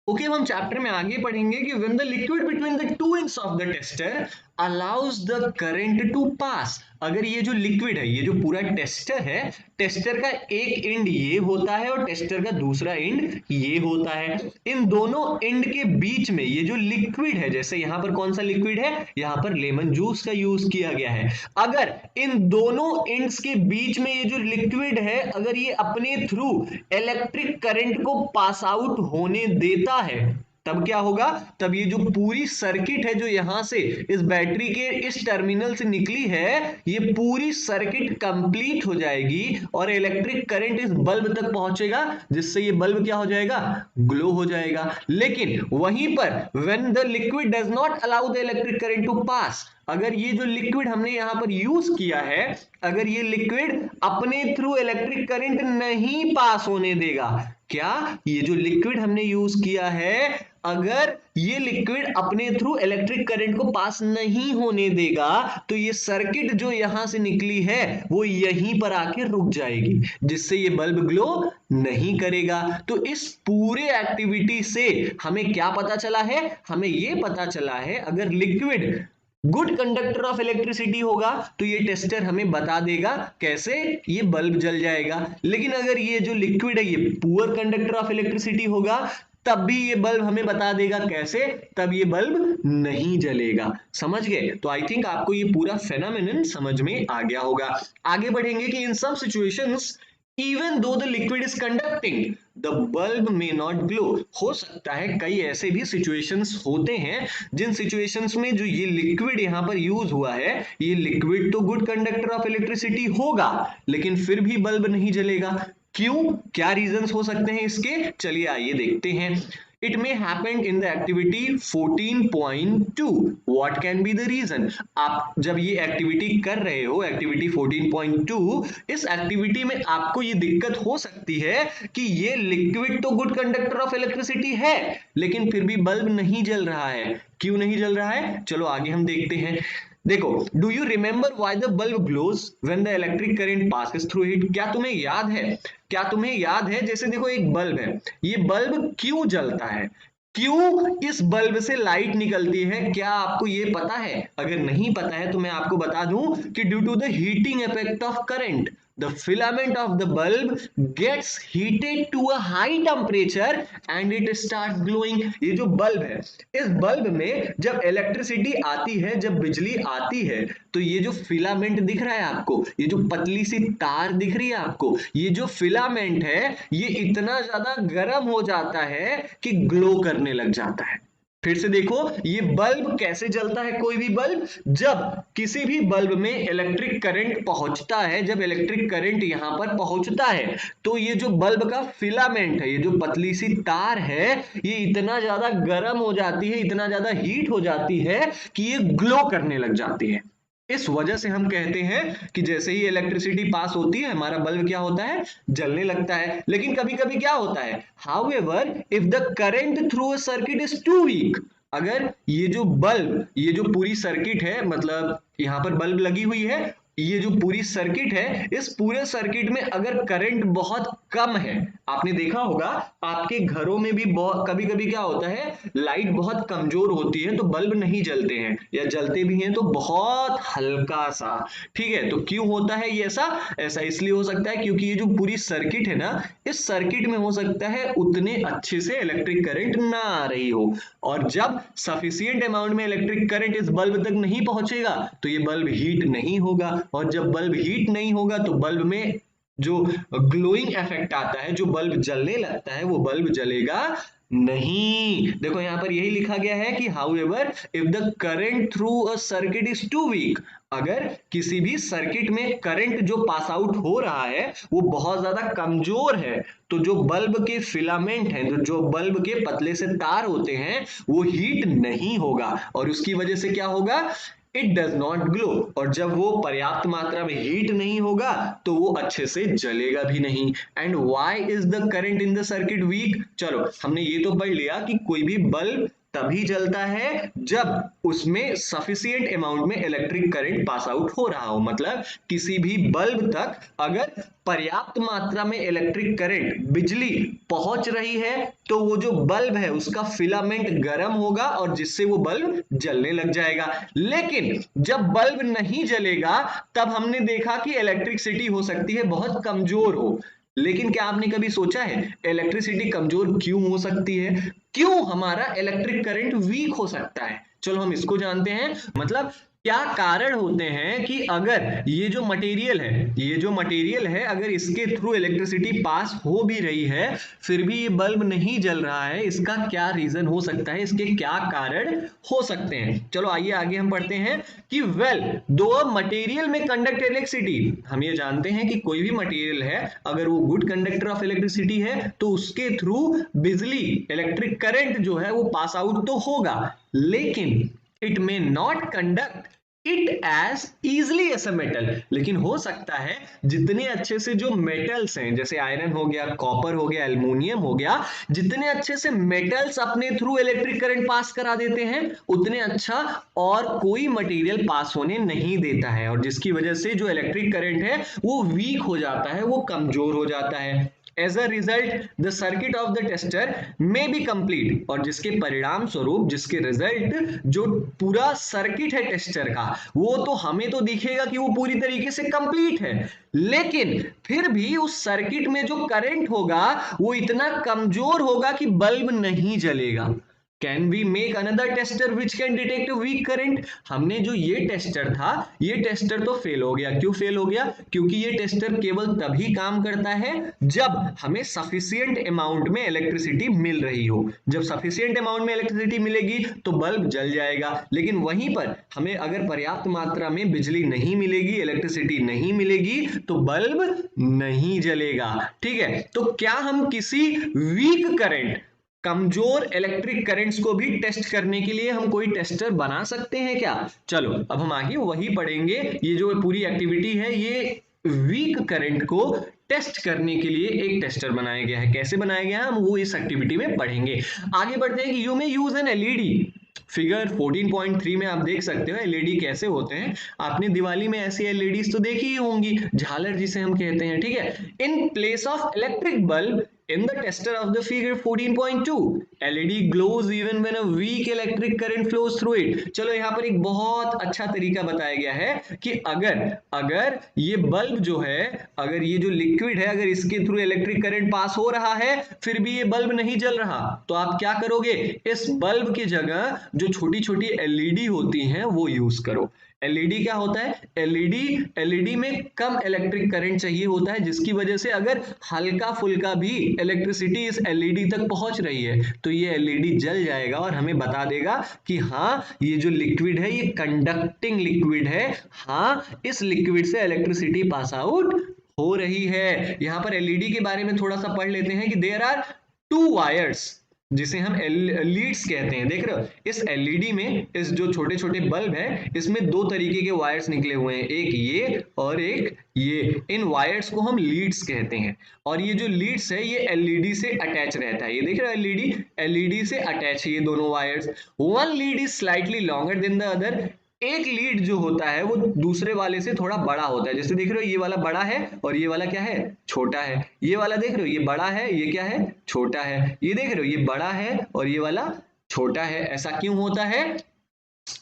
ओके, अब हम चैप्टर में आगे पढ़ेंगे कि when the liquid between the two ends of the tester allows the current to pass. अगर ये जो लिक्विड है, ये जो पूरा टेस्टर है, टेस्टर का एक एंड ये होता है और टेस्टर का दूसरा एंड ये होता है, इन दोनों एंड के बीच में ये जो लिक्विड है, जैसे यहां पर कौन सा लिक्विड है? यहां पर लेमन जूस का यूज किया गया है। अगर इन दोनों एंड्स के बीच में ये जो लिक्विड है, अगर ये अपने थ्रू इलेक्ट्रिक करंट को पास आउट होने देता है, तब क्या होगा? तब ये जो पूरी सर्किट है जो यहां से इस बैटरी के इस टर्मिनल से निकली है, ये पूरी सर्किट कंप्लीट हो जाएगी और इलेक्ट्रिक करंट इस बल्ब तक पहुंचेगा, जिससे ये बल्ब क्या हो जाएगा? ग्लो हो जाएगा। लेकिन वहीं पर when the liquid does not allow the electric current to pass, अगर ये जो लिक्विड हमने यहां पर यूज किया है, अगर ये लिक्विड अपने थ्रू इलेक्ट्रिक करंट नहीं पास होने देगा, क्या ये जो लिक्विड हमने यूज किया है, अगर ये लिक्विड अपने थ्रू इलेक्ट्रिक करंट को पास नहीं होने देगा, तो ये सर्किट जो यहां से निकली है वो यहीं पर आके रुक जाएगी, जिससे ये बल्ब ग्लो नहीं करेगा। तो इस पूरे एक्टिविटी से हमें क्या पता चला है? हमें ये पता चला है अगर liquid good conductor of electricity होगा तो ये टेस्टर हमें बता देगा कैसे ये बल्ब जल जाएगा। लेकिन अगर ये जो लिक्विड है ये पुअर कंडक्टर ऑफ इलेक्ट्रिसिटी होगा, तब भी ये बल्ब हमें बता देगा कैसे? तब ये बल्ब नहीं जलेगा। समझ गए? तो आई थिंक आपको ये पूरा फेनोमेनन समझ में आ गया होगा। आगे बढ़ेंगे कि in some situations even though the liquid is conducting the bulb may not glow। हो सकता है कई ऐसे भी सिचुएशंस होते हैं जिन सिचुएशंस में जो ये लिक्विड यहां पर यूज हुआ है, ये लिक्विड तो गुड कंडक्टर ऑफ इलेक्ट्रिसिटी होगा, लेकिन फिर भी बल्ब नहीं जलेगा। क्यों? क्या रीजंस हो सकते हैं इसके? चलिए आइए देखते हैं। It may happen in the activity 14.2. What can be the reason? आप जब ये एक्टिविटी कर रहे हो, एक्टिविटी 14.2, इस एक्टिविटी में आपको ये दिक्कत हो सकती है कि ये लिक्विड तो गुड कंडक्टर ऑफ इलेक्ट्रिसिटी है, लेकिन फिर भी बल्ब नहीं जल रहा है। क्यों नहीं जल रहा है? चलो आगे हम देखते हैं। देखो, do you remember why the bulb glows when the electric current passes through it? क्या तुम्हें याद है? क्या तुम्हें याद है? जैसे देखो एक बल्ब है, ये बल्ब क्यों जलता है? क्यों इस बल्ब से लाइट निकलती है? क्या आपको ये पता है? अगर नहीं पता है तो मैं आपको बता दूं कि due to the heating effect of current, the filament of the bulb gets heated to a high temperature and it starts glowing। ये जो बल्ब है, इस बल्ब में जब इलेक्ट्रिसिटी आती है, जब बिजली आती है, तो ये जो फिलामेंट दिख रहा है आपको, ये जो पतली सी तार दिख रही है आपको, ये जो फिलामेंट है ये इतना ज्यादा गर्म हो जाता है कि ग्लो करने लग जाता है। फिर से देखो, ये बल्ब कैसे जलता है? कोई भी बल्ब, जब किसी भी बल्ब में इलेक्ट्रिक करंट पहुंचता है, जब इलेक्ट्रिक करंट यहां पर पहुंचता है, तो ये जो बल्ब का फिलामेंट है, ये जो पतली सी तार है, ये इतना ज्यादा गर्म हो जाती है, इतना ज्यादा हीट हो जाती है कि ये ग्लो करने लग जाती है। इस वजह से हम कहते हैं कि जैसे ही इलेक्ट्रिसिटी पास होती है, हमारा बल्ब क्या होता है? जलने लगता है। लेकिन कभी कभी क्या होता है? However if the current through a circuit is too weak, अगर ये जो बल्ब, ये जो पूरी सर्किट है, मतलब यहां पर बल्ब लगी हुई है, ये जो पूरी सर्किट है, इस पूरे सर्किट में अगर करंट बहुत कम है, आपने देखा होगा आपके घरों में भी कभी कभी क्या होता है, लाइट बहुत कमजोर होती है तो बल्ब नहीं जलते हैं, या जलते भी हैं तो बहुत हल्का सा। ठीक है, तो क्यों होता है ये ऐसा? ऐसा इसलिए हो सकता है क्योंकि ये जो पूरी सर्किट है ना, इस सर्किट में हो सकता है उतने अच्छे से इलेक्ट्रिक करंट ना आ रही हो, और जब सफिशिएंट अमाउंट में इलेक्ट्रिक करंट इस बल्ब तक नहीं पहुंचेगा तो ये बल्ब हीट नहीं होगा, और जब बल्ब हीट नहीं होगा तो बल्ब में जो ग्लोइंग इफेक्ट आता है, जो बल्ब जलने लगता है, वो बल्ब जलेगा नहीं। देखो यहां पर यही लिखा गया है कि however if the current through a circuit is too weak, अगर किसी भी सर्किट में करंट जो पास आउट हो रहा है वो बहुत ज्यादा कमजोर है, तो जो बल्ब के फिलामेंट हैं, जो बल्ब के पतले से तार होते हैं, वो हीट नहीं होगा, और उसकी वजह से क्या होगा, इट डज नॉट ग्लो, और जब वो पर्याप्त मात्रा में हीट नहीं होगा तो वो अच्छे से जलेगा भी नहीं। And why is the current in the circuit weak? चलो हमने ये तो पढ़ लिया कि कोई भी बल्ब तभी जलता है जब उसमें सफिशिएंट अमाउंट में इलेक्ट्रिक करंट पास आउट हो रहा हो, मतलब किसी भी बल्ब तक अगर पर्याप्त मात्रा में इलेक्ट्रिक करंट, बिजली पहुंच रही है, तो वो जो बल्ब है उसका फिलामेंट गर्म होगा और जिससे वो बल्ब जलने लग जाएगा। लेकिन जब बल्ब नहीं जलेगा तब हमने देखा कि इलेक्ट्रिसिटी हो सकती है बहुत कमजोर हो। लेकिन क्या आपने कभी सोचा है इलेक्ट्रिसिटी कमजोर क्यों हो सकती है, क्यों हमारा इलेक्ट्रिक करंट वीक हो सकता है? चलो हम इसको जानते हैं। मतलब क्या कारण होते हैं कि अगर ये जो मटेरियल है अगर इसके थ्रू इलेक्ट्रिसिटी पास हो भी रही है फिर भी ये बल्ब नहीं जल रहा है, इसका क्या रीजन हो सकता है, इसके क्या कारण हो सकते हैं? चलो आइए आगे हम पढ़ते हैं कि दो मटेरियल में कंडक्ट इलेक्ट्रिसिटी, हम ये जानते हैं कि कोई भी मटेरियल है अगर वो गुड कंडक्टर ऑफ इलेक्ट्रिसिटी है तो उसके थ्रू बिजली, इलेक्ट्रिक करंट जो है वो पास आउट तो होगा, लेकिन it may not conduct it as easily as a metal. लेकिन हो सकता है जितने अच्छे से जो मेटल्स हैं, जैसे आयरन हो गया, कॉपर हो गया, एल्युमिनियम हो गया, जितने अच्छे से मेटल्स अपने थ्रू इलेक्ट्रिक करंट पास करा देते हैं उतने अच्छा और कोई मटेरियल पास होने नहीं देता है, और जिसकी वजह से जो इलेक्ट्रिक करंट है वो वीक हो जाता है, वो कमजोर हो जाता है। As a result, the circuit of the tester may be complete, और जिसके परिणाम स्वरूप, जिसके रिजल्ट, जो पूरा सर्किट है टेस्टर का, वो तो हमें तो दिखेगा कि वो पूरी तरीके से कंप्लीट है, लेकिन फिर भी उस सर्किट में जो करंट होगा वो इतना कमजोर होगा कि बल्ब नहीं जलेगा। Can we make another tester which can detect weak current? हमने जो ये टेस्टर था, ये टेस्टर तो फेल हो गया। क्यों फेल हो गया? क्योंकि ये टेस्टर केवल तभी काम करता है जब हमें सफिशिएंट अमाउंट में इलेक्ट्रिसिटी मिल रही हो। जब सफिशिएंट अमाउंट में इलेक्ट्रिसिटी मिलेगी तो बल्ब जल जाएगा, लेकिन वहीं पर हमें अगर पर्याप्त मात्रा में बिजली नहीं मिलेगी, इलेक्ट्रिसिटी नहीं मिलेगी, तो बल्ब नहीं जलेगा। ठीक है, तो क्या हम किसी वीक करंट, कमजोर इलेक्ट्रिक करंट्स को भी टेस्ट करने के लिए हम कोई टेस्टर बना सकते हैं क्या? चलो अब हम आगे वही पढ़ेंगे। ये जो पूरी एक्टिविटी है ये वीक करंट को टेस्ट करने के लिए एक टेस्टर बनाया गया है। कैसे बनाया गया है हम वो इस एक्टिविटी में पढ़ेंगे। आगे बढ़ते हैं कि you may use N LED. Figure 14.3 में आप देख सकते हो एलईडी कैसे होते हैं। आपने दिवाली में ऐसी एलईडीज तो देखी ही होंगी, झालर जिसे हम कहते हैं। ठीक है, in place of electric bulb in the tester of the figure 14.2 LED glows even when a weak electric current flows through it। चलो यहाँ पर एक बहुत अच्छा तरीका बताया गया है कि अगर ये बल्ब जो है, अगर ये जो लिक्विड है, अगर इसके थ्रू इलेक्ट्रिक करंट पास हो रहा है फिर भी ये बल्ब नहीं जल रहा, तो आप क्या करोगे? इस बल्ब की जगह जो छोटी छोटी एलईडी होती हैं वो यूज करो। एलईडी क्या होता है? एलईडी में कम इलेक्ट्रिक करंट चाहिए होता है, जिसकी वजह से अगर हल्का फुल्का भी इलेक्ट्रिसिटी इस एलईडी तक पहुंच रही है तो ये एलईडी जल जाएगा और हमें बता देगा कि हाँ ये जो लिक्विड है ये कंडक्टिंग लिक्विड है, हाँ इस लिक्विड से इलेक्ट्रिसिटी पास आउट हो रही है। यहां पर एलईडी के बारे में थोड़ा सा पढ़ लेते हैं कि देयर आर टू वायर्स, जिसे हम लीड्स कहते हैं। देख रहे हो इस एलईडी में, इस जो छोटे छोटे बल्ब है इसमें दो तरीके के वायर्स निकले हुए हैं, एक ये और एक ये। इन वायर्स को हम लीड्स कहते हैं, और ये जो लीड्स है ये एलईडी से अटैच रहता है। ये देख रहे हो एलईडी से अटैच है ये दोनों wires. One lead is slightly longer than the other, एक लीड जो होता है वो दूसरे वाले से थोड़ा बड़ा होता है। जैसे देख रहे हो ये वाला बड़ा है और ये वाला क्या है, छोटा है। ये वाला देख रहे हो ये बड़ा है, ये क्या है, छोटा है। ये देख रहे हो ये बड़ा है और ये वाला छोटा है। ऐसा क्यों होता है?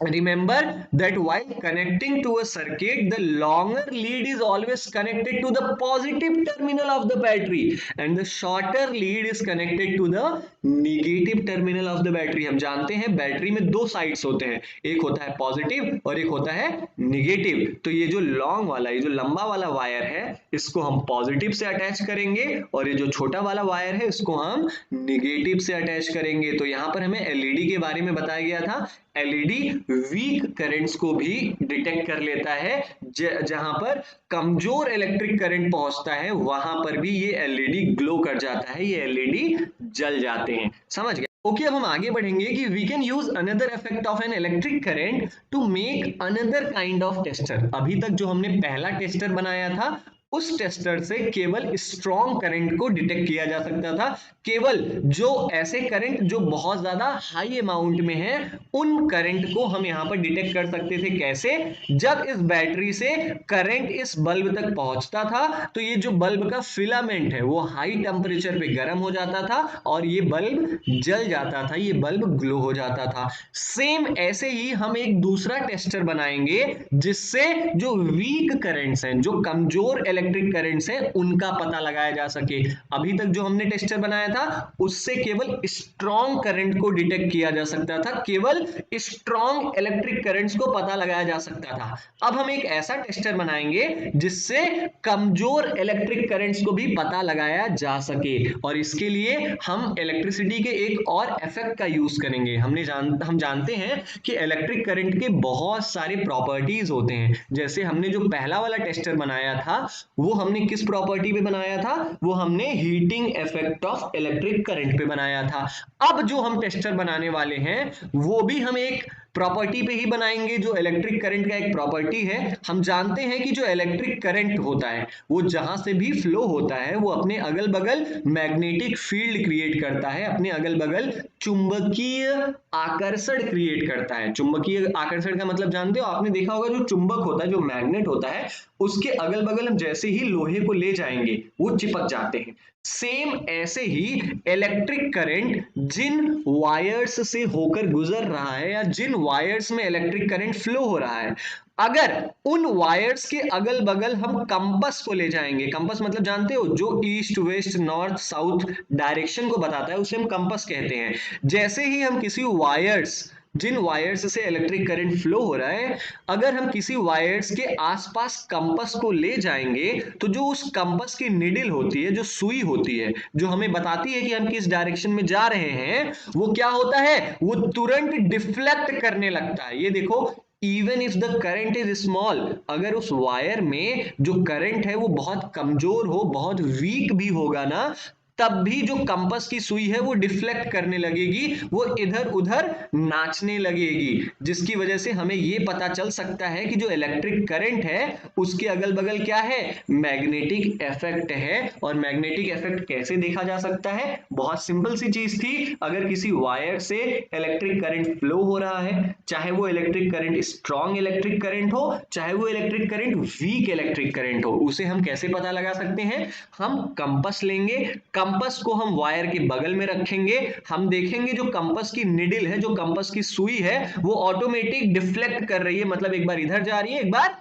Remember that while connecting to a circuit, the longer lead is always connected to the positive terminal of the battery and the shorter lead is connected to the negative terminal of the battery. हम जानते हैं battery में दो sides होते हैं, एक होता है पॉजिटिव और एक होता है निगेटिव। तो ये जो लॉन्ग वाला, ये जो लंबा वाला वायर है, इसको हम पॉजिटिव से अटैच करेंगे और ये जो छोटा वाला वायर है इसको हम निगेटिव से अटैच करेंगे। तो यहाँ पर हमें एलईडी के बारे में बताया गया था। एलईडी वीक करंट्स को भी डिटेक्ट कर लेता है। जहां पर कमजोर इलेक्ट्रिक करंट पहुंचता है वहां पर भी ये एलईडी ग्लो कर जाता है, ये एलईडी जल जाते हैं। समझ गए? ओके, अब हम आगे बढ़ेंगे कि we can use another effect of an electric current to make another kind of tester. अभी तक जो हमने पहला टेस्टर बनाया था उस टेस्टर से केवल स्ट्रॉन्ग करंट को डिटेक्ट किया जा सकता था। केवल जो ऐसे करंट जो बहुत ज्यादा हाई अमाउंट में है उन करंट को हम यहां पर डिटेक्ट कर सकते थे। कैसे? जब इस बैटरी से करंट इस बल्ब तक पहुंचता था तो ये जो बल्ब का फिलामेंट है वो हाई टेम्परेचर पे गर्म हो जाता था और ये बल्ब जल जाता था, ये बल्ब ग्लो हो जाता था। सेम ऐसे ही हम एक दूसरा टेस्टर बनाएंगे जिससे जो वीक करंट्स हैं, जो कमजोर इलेक्ट्रिक करंट्स हैं, उनका पता लगाया जा सके। अभी तक जो हमने टेस्टर बनाया था उससे केवल स्ट्रॉन्ग करंट को डिटेक्ट किया जा सकता था, केवल स्ट्रॉन्ग इलेक्ट्रिक करंट्स को पता लगाया जा सकता था। अब हम एक ऐसा टेस्टर बनाएंगे जिससे कमजोर इलेक्ट्रिक करंट्स को भी पता लगाया जा सके और इसके लिए हम इलेक्ट्रिसिटी के एक और इफेक्ट का यूज करेंगे। हम जानते हैं कि इलेक्ट्रिक करंट के बहुत सारे प्रॉपर्टीज होते हैं। जैसे हमने जो पहला वाला टेस्टर बनाया था वो हमने किस प्रॉपर्टी पे बनाया था? वो हमने heating effect of electric current पे बनाया था। अब जो हम टेस्टर बनाने वाले हैं वो भी हम एक प्रॉपर्टी पे ही बनाएंगे जो इलेक्ट्रिक करंट का एक प्रॉपर्टी है। हम जानते हैं कि जो इलेक्ट्रिक करंट होता है वो जहां से भी फ्लो होता है वो अपने अगल बगल मैग्नेटिक फील्ड क्रिएट करता है, अपने अगल बगल चुंबकीय आकर्षण क्रिएट करता है। चुंबकीय आकर्षण का मतलब जानते हो? आपने देखा होगा जो चुंबक होता है, जो मैग्नेट होता है, उसके अगल बगल हम जैसे ही लोहे को ले जाएंगे वो चिपक जाते हैं। सेम ऐसे ही इलेक्ट्रिक करंट जिन वायर्स से होकर गुजर रहा है या जिन वायर्स में इलेक्ट्रिक करंट फ्लो हो रहा है, अगर उन वायर्स के अगल बगल हम कंपास को ले जाएंगे, कंपास मतलब जानते हो जो east west north south direction को बताता है उसे हम कंपास कहते हैं। जैसे ही हम किसी वायर्स, जिन वायर्स से इलेक्ट्रिक करंट फ्लो हो रहा है, अगर हम किसी वायर्स के आसपास कंपास को ले जाएंगे तो जो उस कंपास की निडल होती है, जो सुई होती है, जो हमें बताती है कि हम किस डायरेक्शन में जा रहे हैं, वो क्या होता है? वो तुरंत डिफ्लेक्ट करने लगता है। ये देखो, even if the current is small, अगर उस वायर में जो करंट है वो बहुत कमजोर हो, बहुत वीक भी होगा ना, तब भी जो कंपास की सुई है वो डिफ्लेक्ट करने लगेगी, वो इधर उधर नाचने लगेगी, जिसकी वजह से हमें ये पता चल सकता है कि जो इलेक्ट्रिक करंट है उसके अगल बगल क्या है? मैग्नेटिक इफेक्ट है। और मैग्नेटिक इफेक्ट कैसे देखा जा सकता है? बहुत सिंपल सी चीज थी। अगर किसी वायर से इलेक्ट्रिक करंट फ्लो हो रहा है, चाहे वो electric current strong electric current हो, चाहे वो electric current weak electric current हो, उसे हम कैसे पता लगा सकते हैं? हम कंपास लेंगे, कंपास को हम वायर के बगल में रखेंगे, हम देखेंगे जो कंपास की निडल है, जो कंपास की सुई है, वो ऑटोमेटिक डिफ्लेक्ट कर रही है, मतलब एक बार इधर जा रही है, एक बार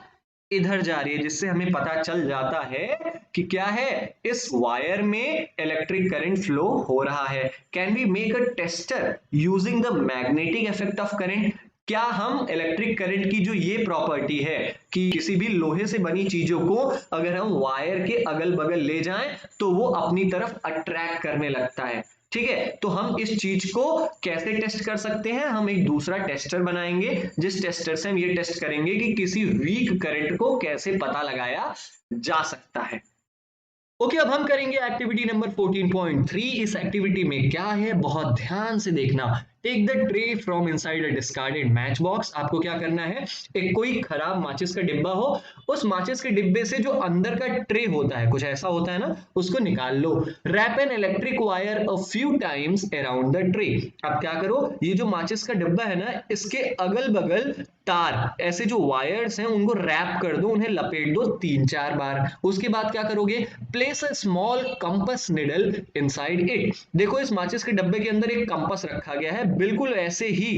इधर जा रही है, जिससे हमें पता चल जाता है कि क्या है, इस वायर में इलेक्ट्रिक करंट फ्लो हो रहा है। Can we make a tester using the magnetic effect of current? क्या हम इलेक्ट्रिक करंट की जो ये प्रॉपर्टी है कि किसी भी लोहे से बनी चीजों को अगर हम वायर के अगल बगल ले जाएं तो वो अपनी तरफ अट्रैक्ट करने लगता है, ठीक है, तो हम इस चीज को कैसे टेस्ट कर सकते हैं? हम एक दूसरा टेस्टर बनाएंगे जिस टेस्टर से हम ये टेस्ट करेंगे कि किसी वीक करंट को कैसे पता लगाया जा सकता है। ओके, अब हम करेंगे एक्टिविटी नंबर 14.3। इस एक्टिविटी में क्या है, बहुत ध्यान से देखना। Take the tray from inside a discarded matchbox. आपको क्या करना है, एक कोई खराब माचिस का डिब्बा हो, उस माचिस के डिब्बे से जो अंदर का ट्रे होता है, कुछ ऐसा होता है ना, उसको निकाल लो। Wrap an electric wire a few times around the tray. अब क्या करो, ये जो माचिस का डिब्बा है ना, इसके अगल बगल तार, ऐसे जो वायर्स हैं उनको रैप कर दो, उन्हें लपेट दो 3-4 बार। उसके बाद क्या करोगे, place a small compass needle inside it. देखो इस माचिस के डब्बे के अंदर एक कंपास रखा गया है, बिल्कुल ऐसे ही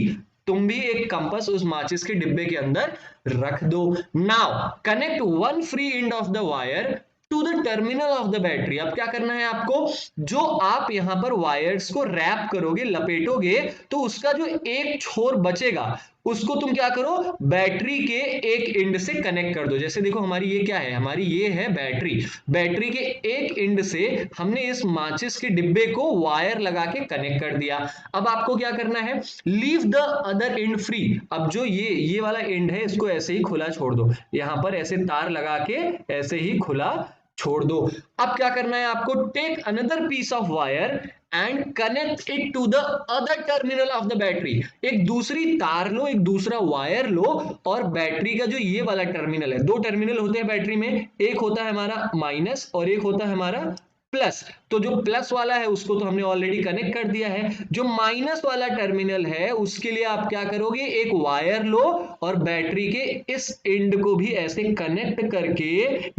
तुम भी एक कंपास उस माचिस के डिब्बे के अंदर रख दो। Now connect one free end of the wire to the terminal of the battery. अब क्या करना है आपको, जो आप यहां पर वायर्स को रैप करोगे, लपेटोगे, तो उसका जो एक छोर बचेगा उसको तुम क्या करो, बैटरी के एक एंड से कनेक्ट कर दो। जैसे देखो हमारी ये क्या है, हमारी ये है बैटरी, बैटरी के एक एंड से हमने इस माचिस के डिब्बे को वायर लगा के कनेक्ट कर दिया। अब आपको क्या करना है, leave the other and free. अब जो ये वाला एंड है इसको ऐसे ही खुला छोड़ दो, यहां पर ऐसे तार लगा के ऐसे ही खुला छोड़ दो। अब क्या करना है आपको, take another piece of wire and connect it to the other terminal of the battery. एक दूसरी तार लो, एक दूसरा वायर लो, और बैटरी का जो ये वाला टर्मिनल है, दो टर्मिनल होते हैं बैटरी में, एक होता है हमारा माइनस और एक होता है हमारा प्लस। तो जो प्लस वाला है उसको तो हमने ऑलरेडी कनेक्ट कर दिया है, जो माइनस वाला टर्मिनल है उसके लिए आप क्या करोगे, एक वायर लो और बैटरी के इस एंड को भी ऐसे कनेक्ट करके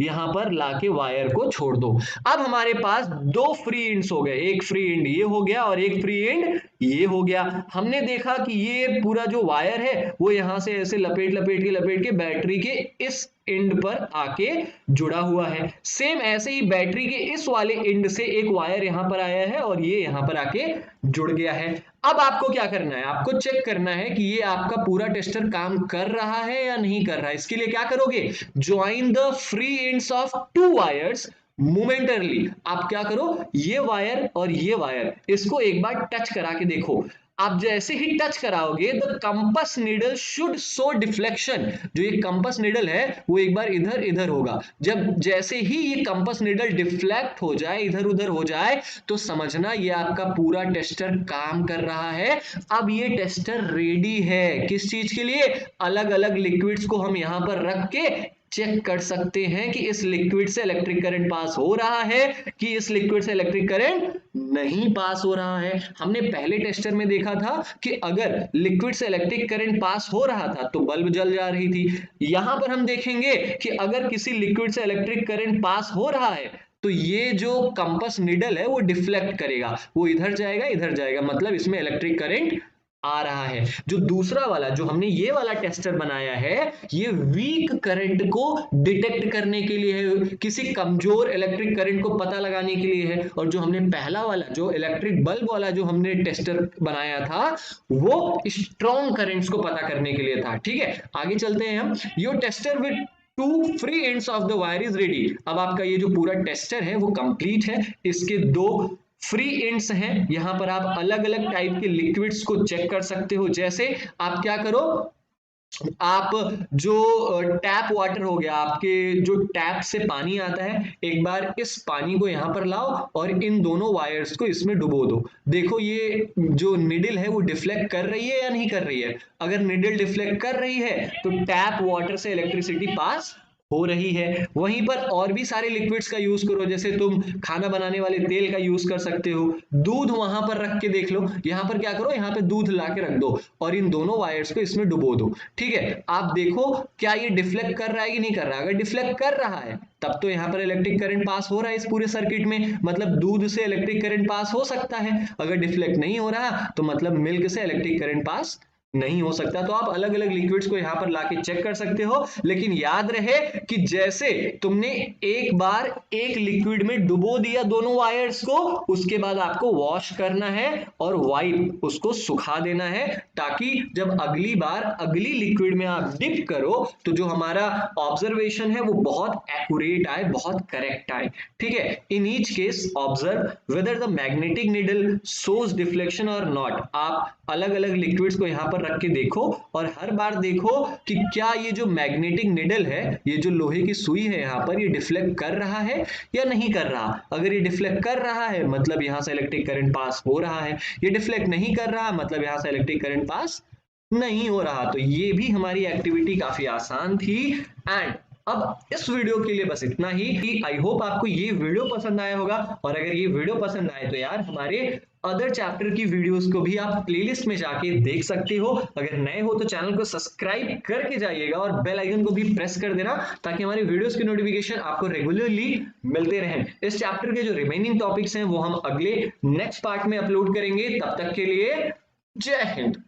यहां पर लाके वायर को छोड़ दो। अब हमारे पास दो फ्री एंड्स हो गए, एक फ्री एंड ये हो गया और एक फ्री एंड ये हो गया। हमने देखा कि ये पूरा जो वायर है वो यहां से ऐसे लपेट के बैटरी के इस एंड पर आके जुड़ा हुआ है। सेम ऐसे ही बैटरी के इस वाले एंड से एक वायर यहां पर आया है और ये यहां पर आके जुड़ गया है। अब आपको क्या करना है, आपको चेक करना है कि ये आपका पूरा टेस्टर काम कर रहा है या नहीं कर रहा है। इसके लिए क्या करोगे, join the free ends of to wires momentarily. आप क्या करो, ये वायर और ये वायर इसको एक बार टच करा के देखो। आप जैसे ही टच कराओगे the compass needle should show deflection. जो ये कंपास नीडल है वो एक बार इधर इधर होगा। जब जैसे ही ये कंपास नीडल डिफ्लेक्ट हो जाए, इधर उधर हो जाए, तो समझना ये आपका पूरा टेस्टर काम कर रहा है। अब ये टेस्टर रेडी है किस चीज के लिए, अलग अलग लिक्विड्स को हम यहां पर रख के चेक कर सकते हैं कि इस लिक्विड से इलेक्ट्रिक करंट पास हो रहा है कि इस लिक्विड से इलेक्ट्रिक करंट नहीं पास हो रहा है। हमने पहले टेस्टर में देखा था कि अगर लिक्विड से इलेक्ट्रिक करंट पास हो रहा था तो बल्ब जल जा रही थी। यहां पर हम देखेंगे कि अगर किसी लिक्विड से इलेक्ट्रिक करंट पास हो रहा है तो ये जो कंपास निडल है वो डिफ्लेक्ट करेगा, वो इधर जाएगा, मतलब इसमें इलेक्ट्रिक करंट आ रहा है। जो दूसरा वाला जो हमने ये वाला टेस्टर बनाया है ये वीक करंट को डिटेक्ट करने के लिए है, किसी कमजोर इलेक्ट्रिक करंट को पता लगाने के लिए है। और जो हमने पहला वाला जो इलेक्ट्रिक बल्ब वाला जो हमने टेस्टर बनाया था वो स्ट्रॉन्ग करंट्स को पता करने के लिए था। ठीक है, आगे चलते हैं हम। Your tester with two free ends of the wire is ready. अब आपका ये जो पूरा टेस्टर है वो कंप्लीट है, इसके दो फ्री एंड्स हैं, यहां पर आप अलग अलग टाइप के लिक्विड्स को चेक कर सकते हो। जैसे आप क्या करो, आप जो टैप वाटर हो गया, आपके जो टैप से पानी आता है, एक बार इस पानी को यहां पर लाओ और इन दोनों वायर्स को इसमें डुबो दो। देखो ये जो निडल है वो डिफ्लेक्ट कर रही है या नहीं कर रही है। अगर निडल डिफ्लेक्ट कर रही है तो टैप वाटर से इलेक्ट्रिसिटी पास हो रही है। वहीं पर और भी सारे लिक्विड्स का यूज करो, जैसे तुम खाना बनाने वाले तेल का यूज कर सकते हो। दूध वहां पर रख के देख लो, यहां पर क्या करो, यहां पे दूध ला के रख दो और इन दोनों वायर्स को इसमें डुबो दो। ठीक है, आप देखो क्या ये डिफ्लेक्ट कर रहा है कि नहीं कर रहा है। अगर डिफ्लेक्ट कर रहा है तब तो यहां पर इलेक्ट्रिक करंट पास हो रहा है इस पूरे सर्किट में, मतलब दूध से इलेक्ट्रिक करंट पास हो सकता है। अगर डिफ्लेक्ट नहीं हो रहा तो मतलब मिल्क से इलेक्ट्रिक करंट पास नहीं हो सकता। तो आप अलग अलग लिक्विड्स को यहां पर लाके चेक कर सकते हो, लेकिन याद रहे कि जैसे तुमने एक बार एक लिक्विड में डुबो दिया दोनों वायर्स को, उसके बाद आपको वॉश करना है और वाइप उसको सुखा देना है, ताकि जब अगली बार अगली लिक्विड में आप डिप करो तो जो हमारा ऑब्जर्वेशन है वो बहुत एक्यूरेट आए, बहुत करेक्ट आए। ठीक है, in each case observe whether the magnetic needle shows deflection और नॉट। आप अलग अलग लिक्विड्स को यहां पर पर रख के देखो और हर बार देखो कि क्या ये जो मैग्नेटिक निडल है, ये जो लोहे की सुई है यहाँ पर, ये डिफ्लेक्ट कर रहा है या नहीं कर रहा। अगर ये डिफ्लेक्ट कर रहा है मतलब यहां से इलेक्ट्रिक करंट पास हो रहा है, ये डिफ्लेक्ट नहीं कर रहा मतलब यहां से इलेक्ट्रिक करंट पास नहीं हो रहा। तो ये भी हमारी एक्टिविटी काफी आसान थी। एंड अब इस वीडियो के लिए बस इतना ही। आई होप आपको ये वीडियो पसंद आया होगा, और अगर ये वीडियो पसंद आए तो यार हमारे अदर चैप्टर की वीडियोस को भी आप प्लेलिस्ट में जाके देख सकते हो। अगर नए हो तो चैनल को सब्सक्राइब करके जाइएगा और बेल आइकन को भी प्रेस कर देना, ताकि हमारी वीडियोस की नोटिफिकेशन आपको रेगुलरली मिलते रहें। इस चैप्टर के जो रिमेनिंग टॉपिक्स हैं वो हम अगले नेक्स्ट पार्ट में अपलोड करेंगे। तब तक के लिए जय हिंद।